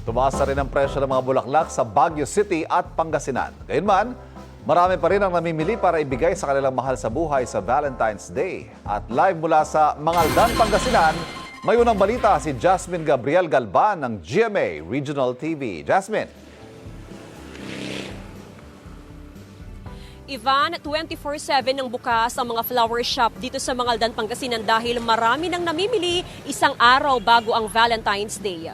Tumaas na rin ang presyo ng mga bulaklak sa Baguio City at Pangasinan. Gayunman, marami pa rin ang namimili para ibigay sa kanilang mahal sa buhay sa Valentine's Day. At live mula sa Mangaldan, Pangasinan, may unang balita si Jasmine Gabriel Galban ng GMA Regional TV. Jasmine. Ivan, 24/7 ang bukas ang mga flower shop dito sa Mangaldan, Pangasinan dahil marami nang namimili isang araw bago ang Valentine's Day.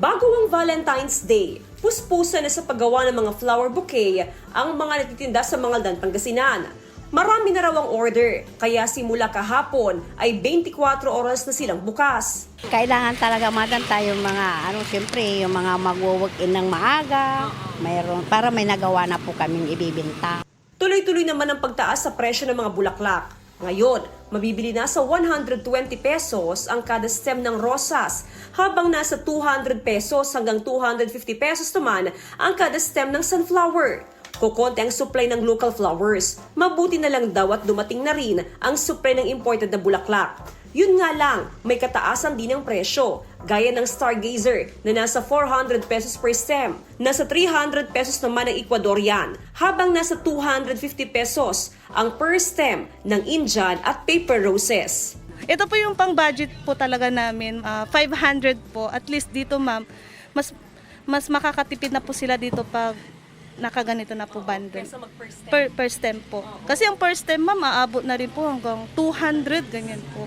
Bago ang Valentine's Day, puspusa na sa paggawa ng mga flower bouquet ang mga nagtitinda sa Mangaldan, Pangasinan. Marami na raw ang order, kaya simula kahapon ay 24 oras na silang bukas. Kailangan talaga maganda yung mga, siyempre, yung mga mag-work-in ng maaga, mayroon, para may nagawa na po kaming ibibinta. Tuloy-tuloy naman ang pagtaas sa presyo ng mga bulaklak. Ngayon, mabibili na sa 120 pesos ang kada stem ng rosas, habang nasa 200 pesos hanggang 250 pesos naman ang kada stem ng sunflower. Kukonti ang supply ng local flowers. Mabuti na lang daw at dumating na rin ang supply ng imported na bulaklak. Yun nga lang, may kataasan din ang presyo, gaya ng Stargazer na nasa 400 pesos per stem. Nasa 300 pesos naman ang Ecuadorian, habang nasa 250 pesos ang per stem ng Indian at paper roses. Ito po yung pang-budget po talaga namin, 500 po. At least dito ma'am, mas makakatipid na po sila dito pag nakaganito na po bundle. Per stem po. Kasi ang per stem ma'am, aabot na rin po hanggang 200, ganyan po.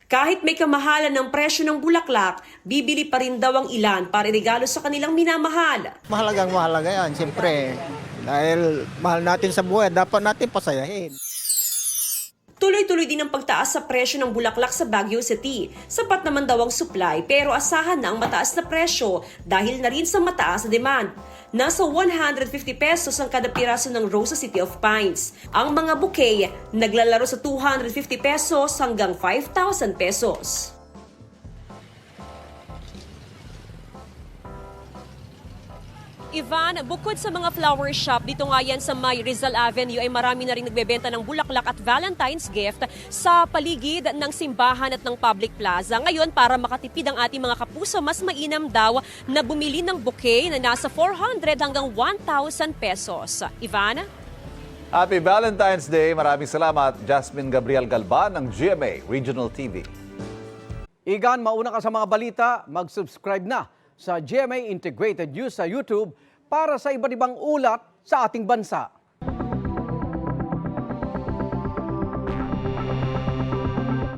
Kahit may kamahalan ng presyo ng bulaklak, bibili pa rin daw ang ilan para regalo sa kanilang minamahal. Mahalaga yan, siyempre. Dahil mahal natin sa buhay, dapat natin pasayahin. Tuloy-tuloy din ang pagtaas sa presyo ng bulaklak sa Baguio City. Sapat naman daw ang supply pero asahan na ang mataas na presyo dahil na rin sa mataas na demand. Nasa 150 pesos ang kada piraso ng rose sa City of Pines. Ang mga bouquet naglalaro sa 250 pesos hanggang 5,000 pesos. Ivan, bukod sa mga flower shop, dito nga yan sa May Rizal Avenue ay marami na rin nagbebenta ng bulaklak at Valentine's gift sa paligid ng simbahan at ng public plaza. Ngayon, para makatipid ang ating mga kapuso, mas mainam daw na bumili ng bouquet na nasa 400 hanggang 1,000 pesos. Ivan? Happy Valentine's Day. Maraming salamat, Jasmine Gabriel Galban ng GMA Regional TV. Igan, mauna ka sa mga balita, mag-subscribe na sa GMA Integrated News sa YouTube para sa iba't ibang ulat sa ating bansa.